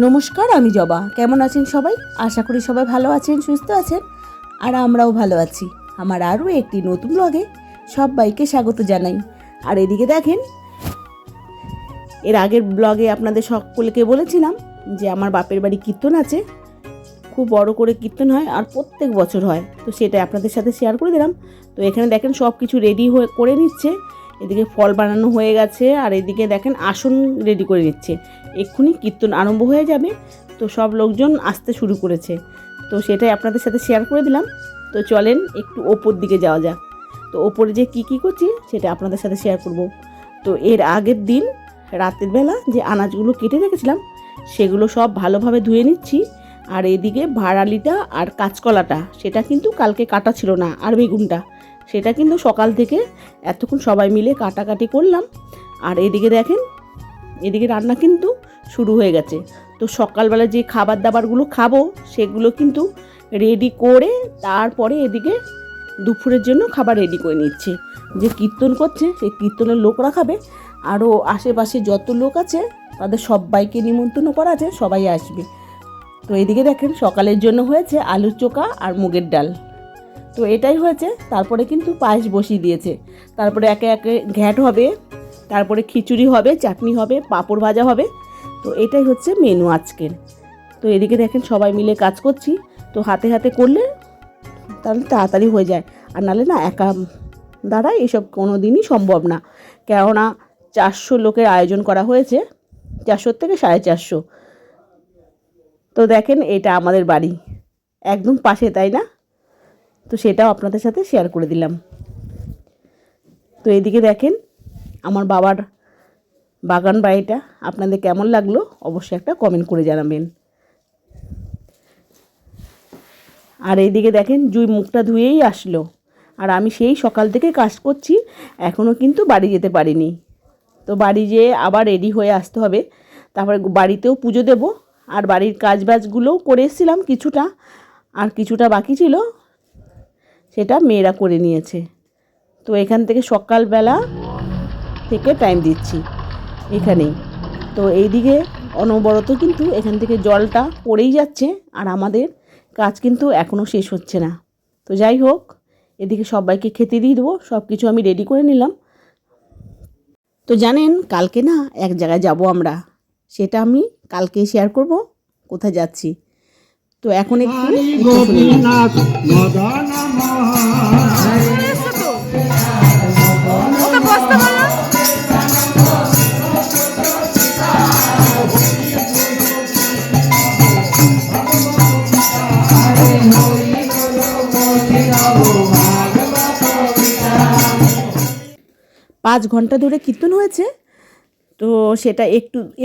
নমস্কার, আমি জবা। কেমন আছেন সবাই? আশা করি সবাই ভালো আছেন, সুস্থ আছেন, আর আমরাও ভালো আছি। আমার আরও একটি নতুন ব্লগে সবাইকে স্বাগত জানাই। আর এদিকে দেখেন, এর আগের ব্লগে আপনাদের সকলকে বলেছিলাম যে আমার বাপের বাড়ি কীর্তন আছে, খুব বড় করে কীর্তন হয় আর প্রত্যেক বছর হয়। তো সেটাই আপনাদের সাথে শেয়ার করে দিলাম। তো এখানে দেখেন সব কিছু রেডি করে নিচ্ছে। এদিকে ফল বানানো হয়ে গেছে, আর এদিকে দেখেন আসন রেডি করে নিচ্ছে। এক্ষুনি কীর্তন আরম্ভ হয়ে যাবে, তো সব লোকজন আসতে শুরু করেছে। তো সেটাই আপনাদের সাথে শেয়ার করে দিলাম। তো চলেন একটু ওপর দিকে যাওয়া যাক। তো ওপরে যে কী করছি সেটা আপনাদের সাথে শেয়ার করব। তো এর আগের দিন রাতের বেলা যে আনাজগুলো কেটে রেখেছিলাম সেগুলো সব ভালোভাবে ধুয়ে নিচ্ছি। আর এদিকে ভাড়ালিটা আর কাঁচকলাটা সেটা কিন্তু কালকে কাটা ছিল না, আর বেগুনটা সেটা কিন্তু সকাল থেকে এতক্ষণ সবাই মিলে কাটাকাটি করলাম। আর এদিকে দেখেন, এদিকে রান্না কিন্তু শুরু হয়ে গেছে। তো সকালবেলা যে খাবার দাবারগুলো খাবো সেগুলো কিন্তু রেডি করে তারপরে এদিকে দুপুরের জন্য খাবার রেডি করে নিচ্ছে। যে কীর্তন করছে সেই কীর্তনের লোকরা খাবে, আরও আশেপাশে যত লোক আছে তাদের সবাইকে নিমন্ত্রণ করা আছে, সবাই আসবে। তো এদিকে দেখেন সকালের জন্য হয়েছে আলুর চোখা আর মুগের ডাল। তো এটাই হয়েছে। তারপরে কিন্তু পায়েস বসিয়ে দিয়েছে। তারপরে একে একে ঘ্যাট হবে, তারপরে খিচুড়ি হবে, চাটনি হবে, পাঁপড় ভাজা হবে। তো এটাই হচ্ছে মেনু আজকের। তো এদিকে দেখেন সবাই মিলে কাজ করছি। তো হাতে হাতে করলে তাহলে তাড়াতাড়ি হয়ে যায়, আর নাহলে না একা দ্বারা এসব কোনো দিনই সম্ভব না। কেননা 400 লোকের আয়োজন করা হয়েছে, 400 থেকে 450। তো দেখেন এটা আমাদের বাড়ি একদম পাশে, তাই না? তো সেটাও আপনাদের সাথে শেয়ার করে দিলাম। তো এদিকে দেখেন আমার বাবার বাগান বাড়িটা আপনাদের কেমন লাগলো অবশ্যই একটা কমেন্ট করে জানাবেন। আর এইদিকে দেখেন জুই মুখটা ধুয়েই আসলো, আর আমি সেই সকাল থেকে কাজ করছি, এখনও কিন্তু বাড়ি যেতে পারিনি। তো বাড়ি যেয়ে আবার রেডি হয়ে আসতে হবে। তারপরে বাড়িতেও পুজো দেব, আর বাড়ির কাজবাজগুলোও করে এসেছিলাম কিছুটা, আর কিছুটা বাকি ছিল সেটা মেয়েরা করে নিয়েছে। তো এখান থেকে সকালবেলা থেকে টাইম দিচ্ছি এখানেই। তো এইদিকে অনবরত কিন্তু এখান থেকে জলটা পড়েই যাচ্ছে, আর আমাদের কাজ কিন্তু এখনও শেষ হচ্ছে না। তো যাই হোক, এদিকে সবাইকে খেতে দিয়ে দেবো, সব কিছু আমি রেডি করে নিলাম। তো জানেন কালকে না এক জায়গায় যাব আমরা, সেটা আমি কালকে শেয়ার করব কোথায় যাচ্ছি। তো এখন একটু শুনে নিন। 5 ঘন্টা ধরে কীর্তন হয়েছে। তো সেটা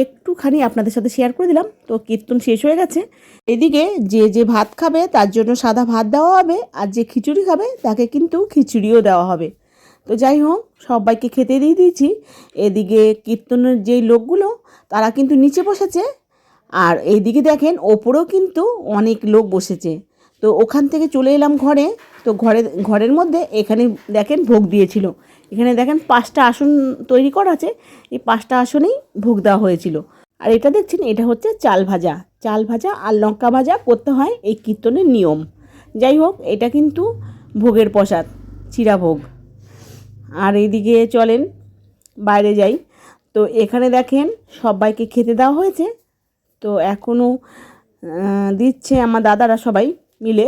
একটুখানি আপনাদের সাথে শেয়ার করে দিলাম। তো কীর্তন শেষ হয়ে গেছে। এদিকে যে ভাত খাবে তার জন্য সাদা ভাত দেওয়া হবে, আর যে খিচুড়ি খাবে তাকে কিন্তু খিচুড়িও দেওয়া হবে। তো যাই হোক, সবাইকে খেতে দিয়ে দিয়েছি। এদিকে কীর্তনের যেই লোকগুলো তারা কিন্তু নিচে বসেছে, আর এইদিকে দেখেন ওপরেও কিন্তু অনেক লোক বসেছে। তো ওখান থেকে চলে এলাম ঘরে। তো ঘরের মধ্যে এখানে দেখেন ভোগ দিয়েছিল। এখানে দেখেন 5টা আসন তৈরি করা আছে, এই 5টা আসনেই ভোগ দেওয়া হয়েছিল। আর এটা দেখছেন, এটা হচ্ছে চাল ভাজা আর লঙ্কা ভাজা করতে হয়, এই কীর্তনের নিয়ম। যাই হোক, এটা কিন্তু ভোগের প্রসাদ, চিরা ভোগ। আর এইদিকে চলেন বাইরে যাই। তো এখানে দেখেন সবাইকে খেতে দেওয়া হয়েছে। তো এখনও দিচ্ছে আমার দাদারা সবাই মিলে।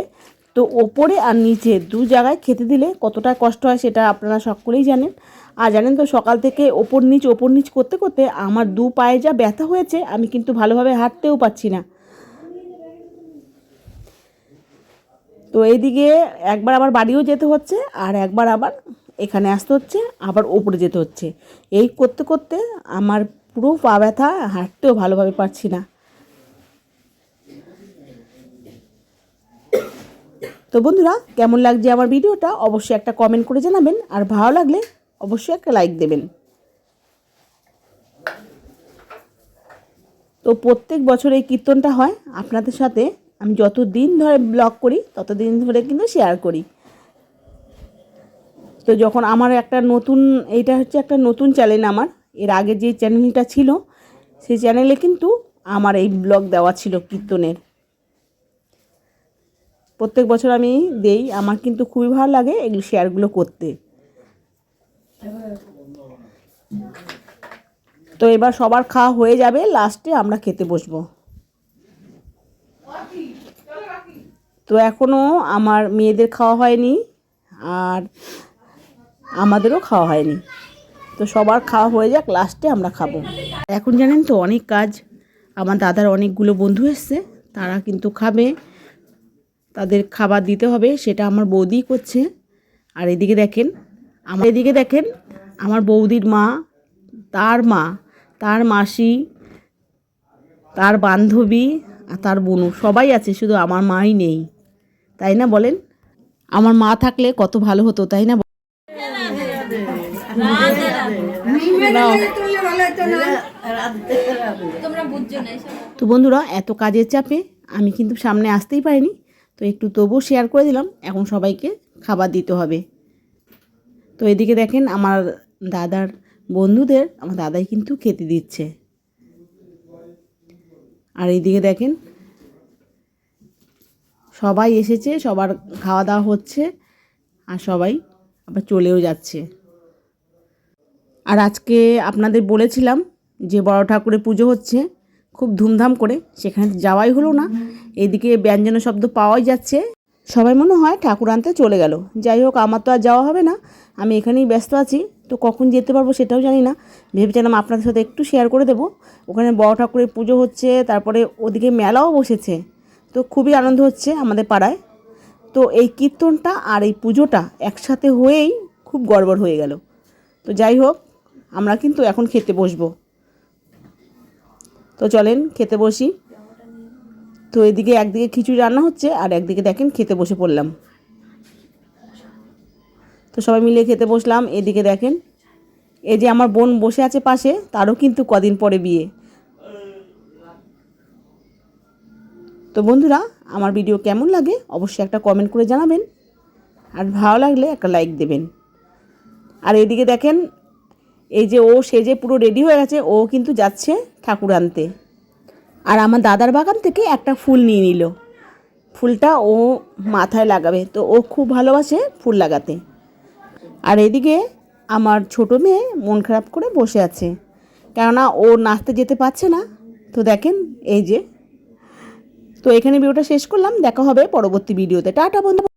তো ওপরে আর নিচে 2 জায়গায় খেতে দিলে কতটা কষ্ট হয় সেটা আপনারা সকলেই জানেন। আর জানেন তো, সকাল থেকে ওপর নিচ করতে করতে আমার 2 পায়ে যা ব্যথা হয়েছে, আমি কিন্তু ভালোভাবে হাঁটতেও পারছি না। তো এইদিকে একবার আবার বাড়িও যেতে হচ্ছে, আর একবার আবার এখানে আসতে হচ্ছে, আবার ওপরে যেতে হচ্ছে। এই করতে করতে আমার পুরো পা ব্যথা, হাঁটতেও ভালোভাবে পারছি না। তো বন্ধুরা, কেমন লাগছে আমার ভিডিওটা অবশ্যই একটা কমেন্ট করে জানাবেন, আর ভালো লাগলে অবশ্যই একটা লাইক দেবেন। তো প্রত্যেক বছর এই কীর্তনটা হয় আপনাদের সাথে। আমি যত দিন ধরে ব্লগ করি ততদিন ধরে কিন্তু শেয়ার করি। তো যখন আমার এইটা হচ্ছে একটা নতুন চ্যানেল আমার। এর আগে যে চ্যানেলটা ছিল সেই চ্যানেলে কিন্তু আমার এই ব্লগ দেওয়া ছিল কীর্তনের। প্রত্যেক বছর আমি দেই, আমার কিন্তু খুবই ভালো লাগে এগুলো শেয়ারগুলো করতে। তো এবার সবার খাওয়া হয়ে যাবে, লাস্টে আমরা খেতে বসবো। তো এখনও আমার মেয়েদের খাওয়া হয়নি আর আমাদেরও খাওয়া হয়নি। তো সবার খাওয়া হয়ে যাক, লাস্টে আমরা খাবো। এখন জানেন তো অনেক কাজ, আমার দাদার অনেকগুলো বন্ধু এসছে, তারা কিন্তু খাবে, তাদের খাবার দিতে হবে, সেটা আমার বৌদি করছে। আর এদিকে দেখেন আমার বৌদির মা, তার মাসি, তার বান্ধবী আর তার বোনু সবাই আছে, শুধু আমার মাই নেই, তাই না বলেন? আমার মা থাকলে কত ভালো হতো, তাই না? তো বন্ধুরা, এত কাজের চাপে আমি কিন্তু সামনে আসতেই পারিনি, তো একটু তবুও শেয়ার করে দিলাম। এখন সবাইকে খাবার দিতে হবে। তো এদিকে দেখেন আমার দাদার বন্ধুদের আমার দাদাই কিন্তু খেতে দিচ্ছে। আর এইদিকে দেখেন সবাই এসেছে, সবার খাওয়া দাওয়া হচ্ছে আর সবাই আবার চলেও যাচ্ছে। আর আজকে আপনাদের বলেছিলাম যে বড় ঠাকুরের পুজো হচ্ছে খুব ধুমধাম করে, সেখানে যাওয়াই হলো না। এদিকে ব্যঞ্জন শব্দ পাওয়াই যাচ্ছে, সবাই মনে হয় ঠাকুর আনতে চলে গেল। যাই হোক, আমার তো আর যাওয়া হবে না, আমি এখানেই ব্যস্ত আছি। তো কখন যেতে পারবো সেটাও জানি না, ভেবেছিলাম আপনাদের সাথে একটু শেয়ার করে দেবো। ওখানে বড় ঠাকুরের পুজো হচ্ছে, তারপরে ওদিকে মেলাও বসেছে, তো খুবই আনন্দ হচ্ছে আমাদের পাড়ায়। তো এই কীর্তনটা আর এই পুজোটা একসাথে হয়েই খুব গড়বড় হয়ে গেল। তো যাই হোক, আমরা কিন্তু এখন খেতে বসবো। তো চলেন খেতে বসি। তো এদিকে একদিকে খিচুড়ি রান্না হচ্ছে আর একদিকে দেখেন খেতে বসে পড়লাম। তো সবাই মিলে খেতে বসলাম। এদিকে দেখেন এই যে আমার বোন বসে আছে পাশে, তারও কিন্তু কদিন পরে বিয়ে। তো বন্ধুরা, আমার ভিডিও কেমন লাগে অবশ্যই একটা কমেন্ট করে জানাবেন, আর ভালো লাগলে একটা লাইক দেবেন। আর এদিকে দেখেন এই যে ও সেজে পুরো রেডি হয়ে গেছে, ও কিন্তু যাচ্ছে ঠাকুর আনতে। আর আমার দাদার বাগান থেকে একটা ফুল নিয়ে নিল, ফুলটা ও মাথায় লাগাবে, তো ও খুব ভালোবাসে ফুল লাগাতে। আর এদিকে আমার ছোটো মেয়ে মন খারাপ করে বসে আছে, কেননা ও নাচতে যেতে পারছে না। তো দেখেন এই যে, তো এখানে ভিডিওটা শেষ করলাম, দেখা হবে পরবর্তী ভিডিওতে। টাটা বন্ধু।